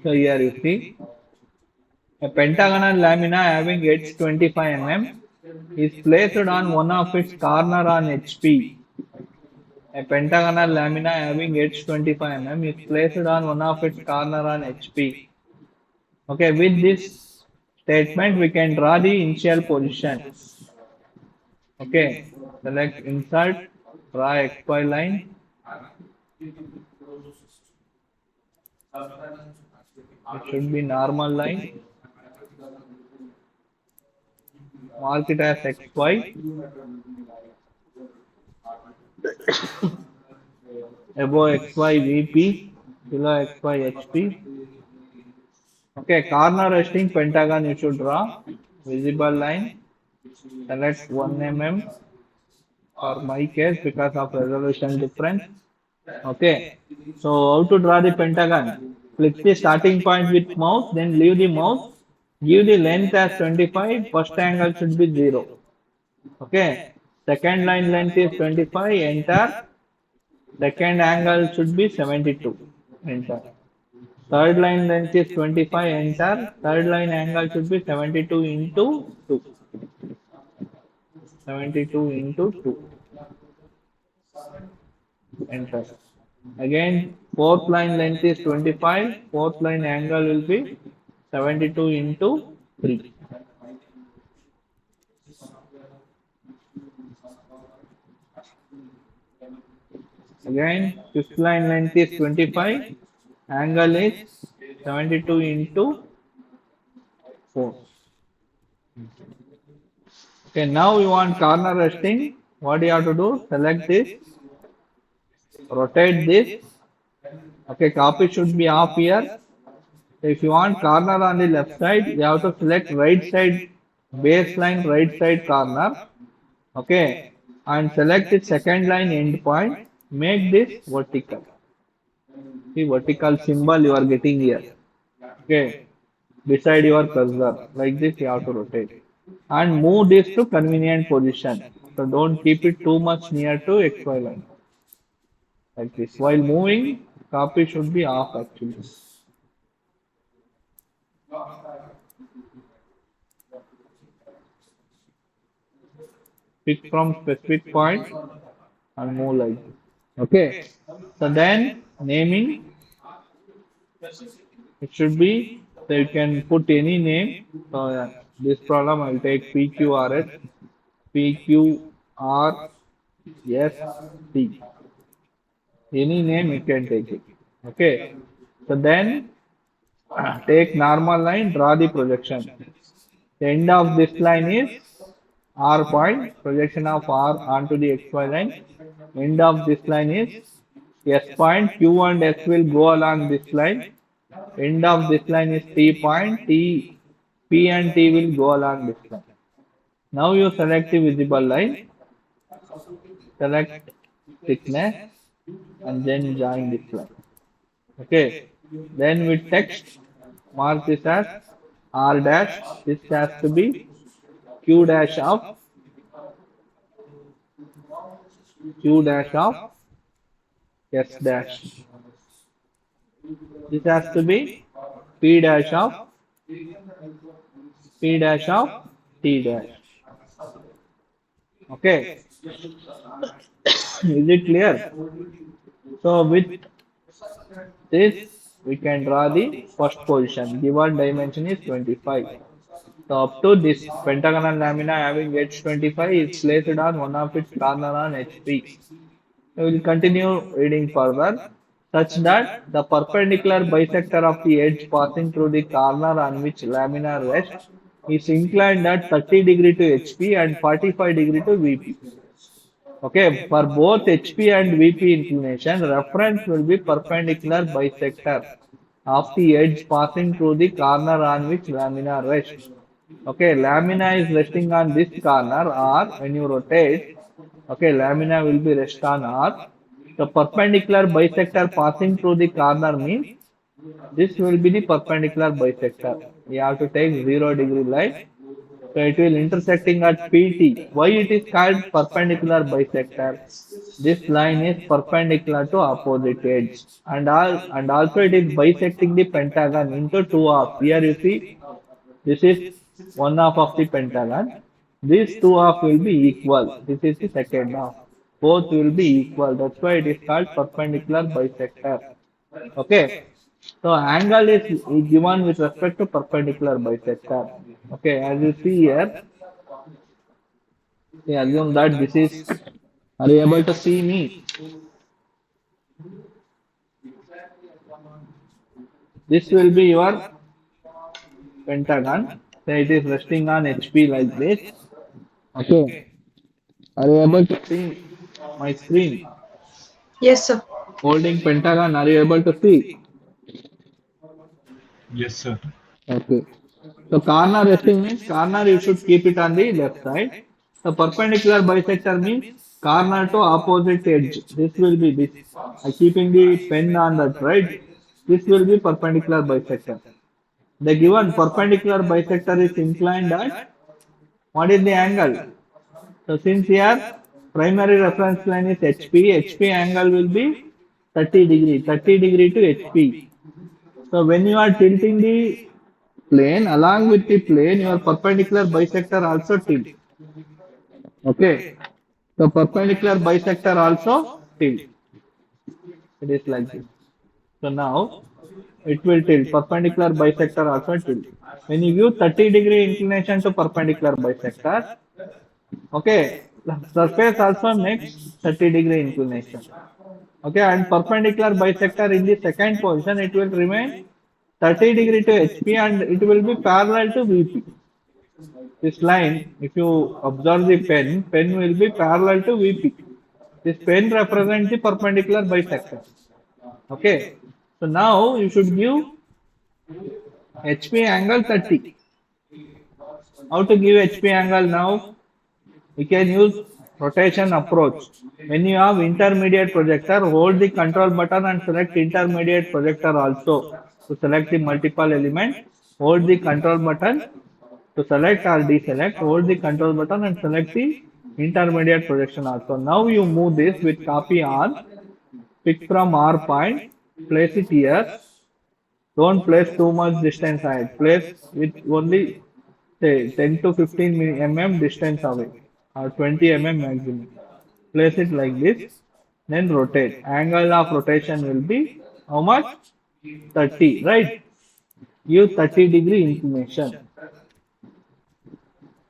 So here you see a pentagonal lamina having edge 25 mm is placed on one of its corner on HP. A pentagonal lamina having edge 25 mm is placed on one of its corner on HP. Okay, with this statement we can draw the initial position. Okay, select insert, draw XY line. It should be normal line. Mark it as XY. Above XY VP, below XY HP. Okay, corner resting pentagon you should draw. Visible line. Select 1 mm for my case because of resolution difference. Okay, so how to draw the pentagon? Click the starting point with mouse, then leave the mouse. Give the length as 25. First angle should be 0. Okay, second line length is 25. Enter. Second angle should be 72. Enter. Third line length is 25. Enter. Third line angle should be 72 into 2. 72 into 2. Enter. Again, fourth line length is 25. Fourth line angle will be 72 into 3. Again, fifth line length is 25. Angle is 72 into 4. Okay, now we want corner resting. What do you have to do? Select this. Rotate this. Okay, copy should be off here. So if you want corner on the left side, you have to select right side baseline right side corner. Okay, and select the second line end point. Make this vertical. The vertical symbol you are getting here. Okay, beside your cursor. Like this you have to rotate. And move this to convenient position. So don't keep it too much near to XY line. Like this. While moving, copy should be off actually. Pick from specific point and move like this. Okay. So then naming it should be so you can put any name. So this problem I will take PQRS, PQRST. Any name you can take it. Okay. So then take normal line, draw the projection. The end of this line is R point, projection of R onto the XY line. End of this line is S point, Q and S will go along this line. End of this line is T point, P and T will go along this line. Now you select the visible line, select thickness and then join this line. Okay, then with text, mark this as R dash, this has to be Q dash of S dash. This has to be P dash of T dash. Okay. Is it clear? So with this we can draw the first position. Given dimension is 25. So up to this pentagonal lamina having edge 25 is placed on one of its corner on HP. We will continue reading further such that the perpendicular bisector of the edge passing through the corner on which lamina rests is inclined at 30 degree to HP and 45 degree to VP. Okay, for both HP and VP inclination, reference will be perpendicular bisector of the edge passing through the corner on which lamina rests. Okay, lamina is resting on this corner or when you rotate, okay, lamina will be rest on R. The perpendicular bisector passing through the corner means this will be the perpendicular bisector. You have to take 0 degree line. So it will intersecting at PT. Why it is called perpendicular bisector? This line is perpendicular to opposite edge, and also it is bisecting the pentagon into two halves. Here you see this is one half of the pentagon. These two half will be equal. This is the second half. Both will be equal. That's why it is called perpendicular bisector. Okay. So angle is given with respect to perpendicular bisector. Okay, as you see here, we assume that this is. Are you able to see me? This will be your pentagon. So it is resting on HP like this. Okay. Are you able to see my screen? Yes, sir. Holding pentagon, are you able to see? Yes, sir. Okay. So corner resting means corner you should keep it on the left side. The perpendicular bisector means corner to opposite edge. This will be this. Keeping the pen on that right. This will be perpendicular bisector. The given perpendicular bisector is inclined at what is the angle? So since here primary reference line is HP, HP angle will be 30 degree, 30 degree to HP. So when you are tilting the plane, along with the plane, your perpendicular bisector also tilt. Okay. So perpendicular bisector also tilt. It is like this. So now it will tilt. Perpendicular bisector also tilt. When you give 30-degree inclination to perpendicular bisector, okay, the surface also makes 30-degree inclination. Okay, and perpendicular bisector in the second position, it will remain 30 degree to HP and it will be parallel to VP. This line, if you observe the pen, pen will be parallel to VP. This pen represents the perpendicular bisector. Okay, so now you should give HP angle 30. How to give HP angle now? We can use rotation approach. When you have intermediate projector, hold the control button and select intermediate projector also. To select the multiple element, hold the control button to select or deselect, hold the control button and select the intermediate projection also. Now you move this with copy on, pick from R point, place it here. Don't place too much distance ahead. Place with only say 10 to 15 mm distance away or 20 mm maximum. Place it like this. Then rotate. Angle of rotation will be how much? 30, right? Give 30-degree inclination.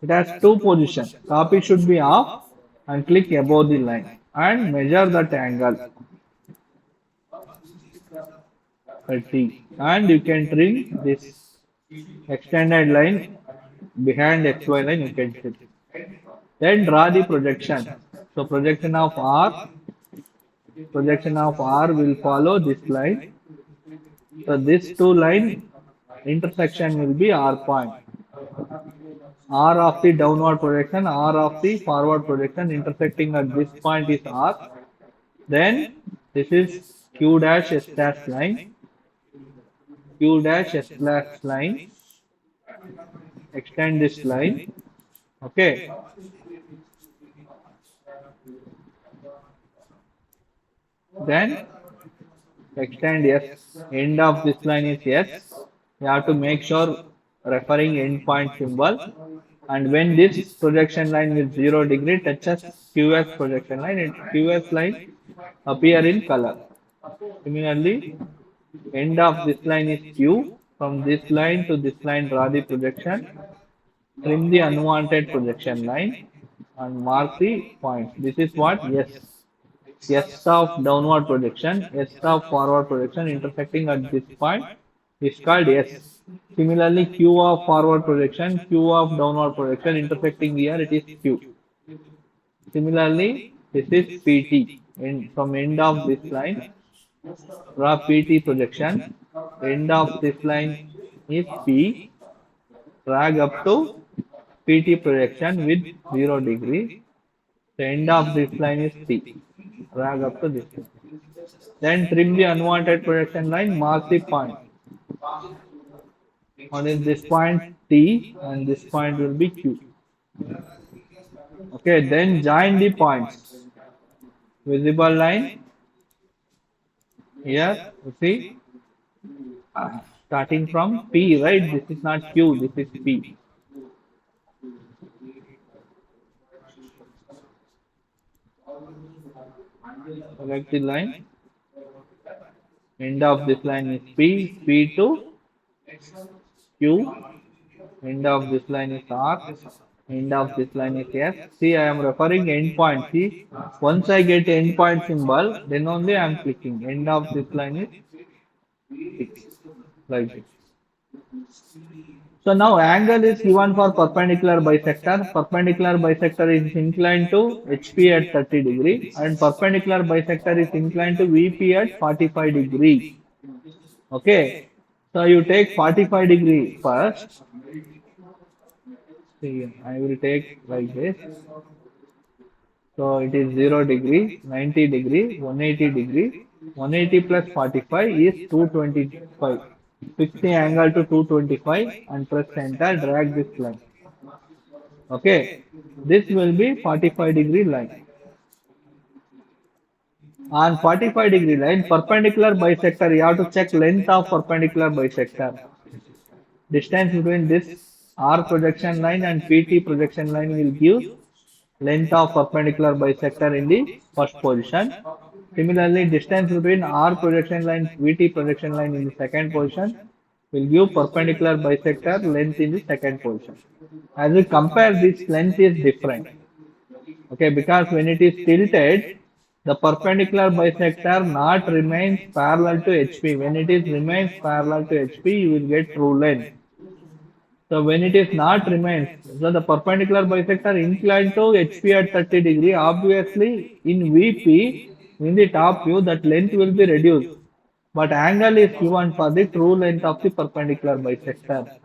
It has two positions. Copy should be off and click above the line and measure that angle 30. And you can trim this extended line behind XY line. You can trim. Then draw the projection. So projection of R will follow this line. So this two line intersection will be R point. R of the downward projection, R of the forward projection intersecting at this point is R. Then this is Q dash S dash line. Q dash S dash line. Extend this line. Okay. Then extend S. End of this line is S. You have to make sure referring end point symbol. And when this projection line with 0 degree touches QS projection line, QS line appear in color. Similarly, end of this line is Q. From this line to this line, draw the projection. Trim the unwanted projection line and mark the point. This is what S. S of downward projection, S of forward projection intersecting at this point is called S. Similarly, Q of forward projection, Q of downward projection intersecting here, it is Q. Similarly, this is PT. From end of this line, draw PT projection. End of this line is P. Drag up to PT projection with 0 degree. The end of this line is T. Drag up to this line. Then trim the unwanted projection line, mark the point. One is this point T and this point will be Q. Okay, then join the points. Visible line here, you see, starting from P, right? This is not Q, this is P. Select the line. End of this line is P, P to Q. End of this line is R. End of this line is S. See, I am referring endpoint. See, once I get endpoint symbol, then only I am clicking. End of this line is 6. Like this. So now angle is given for perpendicular bisector. Perpendicular bisector is inclined to HP at 30 degree and perpendicular bisector is inclined to VP at 45 degree. Okay. So you take 45 degree first. See, I will take like this. So it is 0 degree, 90 degree, 180 degree. 180 plus 45 is 225. Fix the angle to 225 and press enter, drag this line. Okay, this will be 45 degree line. On 45 degree line, perpendicular bisector, you have to check length of perpendicular bisector. Distance between this R projection line and PT projection line will give length of perpendicular bisector in the first position. Similarly, distance between R projection line and VT projection line in the second position will give perpendicular bisector length in the second position. As we compare, this length is different. Okay, because when it is tilted, the perpendicular bisector not remains parallel to HP. When it is remains parallel to HP, you will get true length. So when it is not remains, so the perpendicular bisector inclined to HP at 30 degree, obviously in VP, in the top view, that length will be reduced. But angle is given for the true length of the perpendicular bisector.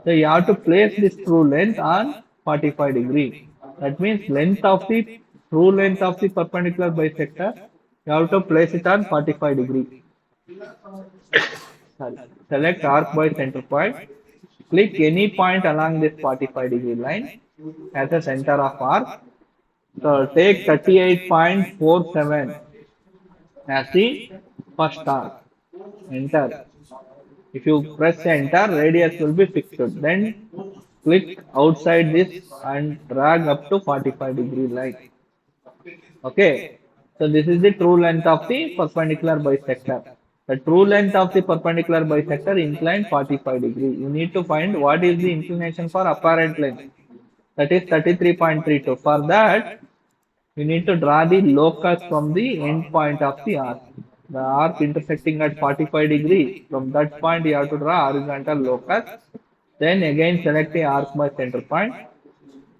So you have to place this true length on 45 degree. That means length of the true length of the perpendicular bisector, you have to place it on 45 degree. Select arc by center point. Click any point along this 45 degree line as a center of arc. So take 38.47 as the first arc. Enter. If you press enter, radius will be fixed. Then click outside this and drag up to 45 degree line. Okay. So this is the true length of the perpendicular bisector. The true length of the perpendicular bisector inclined 45 degree. You need to find what is the inclination for apparent length. That is 33.32. For that, you need to draw the locus from the end point of the arc. The arc intersecting at 45 degree. From that point, you have to draw horizontal locus. Then again select the arc by center point.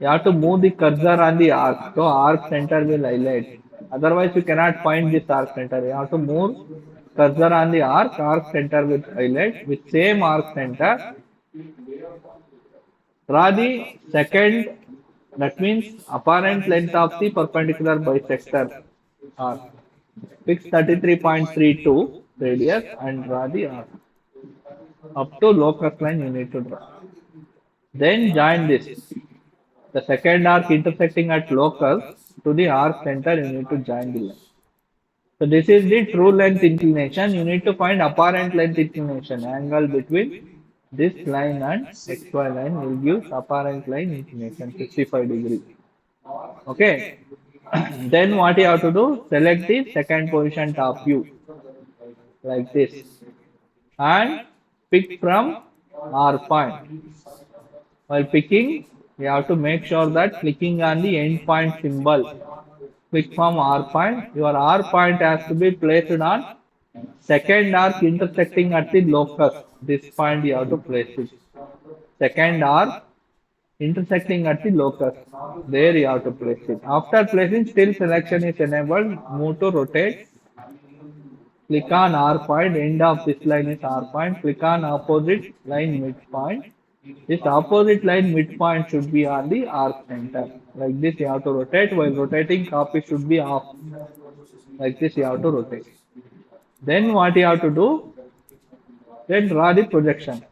You have to move the cursor on the arc. So arc center will highlight. Otherwise, you cannot find this arc center. You have to move cursor on the arc center will highlight. With same arc center, draw the second, that means apparent length of the perpendicular bisector arc. Fix 33.32 radius and draw the arc. Up to locus line you need to draw. Then join this. The second arc intersecting at locus to the arc center you need to join the line. So this is the true length inclination. You need to find apparent length inclination. Angle between this line and XY line will give apparent line inclination 55 degree. Okay. Then what you have to do? Select the second position top view like this and pick from R point. While picking, you have to make sure that clicking on the end point symbol. Click from R point. Your R point has to be placed on second arc intersecting at the locus. This point you have to place it. Second arc intersecting at the locus. There you have to place it. After placing, still selection is enabled. Move to rotate. Click on R point. End of this line is R point. Click on opposite line midpoint. This opposite line midpoint should be on the arc center. Like this you have to rotate. While rotating, copy should be off. Like this you have to rotate. Then what you have to do? Then draw the projection.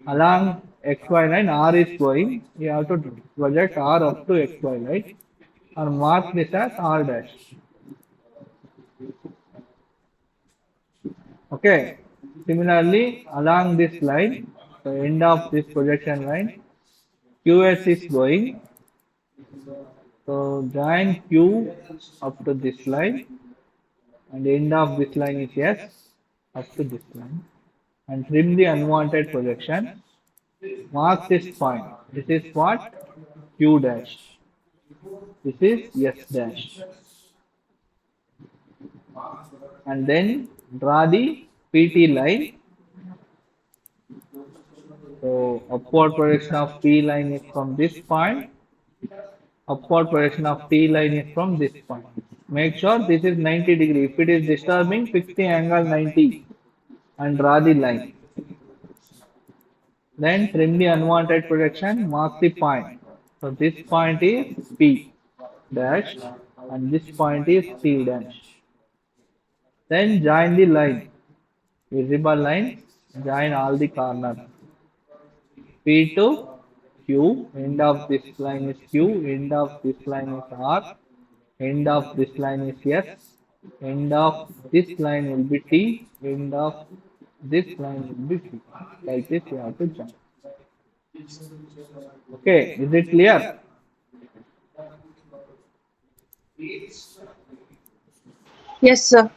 Along XY line, R is going. You have to project R up to XY line and mark this as R dash. Okay. Similarly, along this line, the end of this projection line, QS is going. So join Q up to this line and end of this line is S up to this line and trim the unwanted projection. Mark this point. This is what? Q dash. This is S dash. And then draw the PT line. So upward projection of P line is from this point. Upward projection of T line is from this point. Make sure this is 90 degree. If it is disturbing, fix the angle 90 and draw the line. Then trim the unwanted projection, mark the point. So this point is P dash and this point is T dash. Then join the line, visible line, join all the corners. P to Q, end of this line is Q, end of this line is R, end of this line is S, end of this line will be T, end of this line will be T. Like this you have to join. Okay, is it clear? Yes, sir.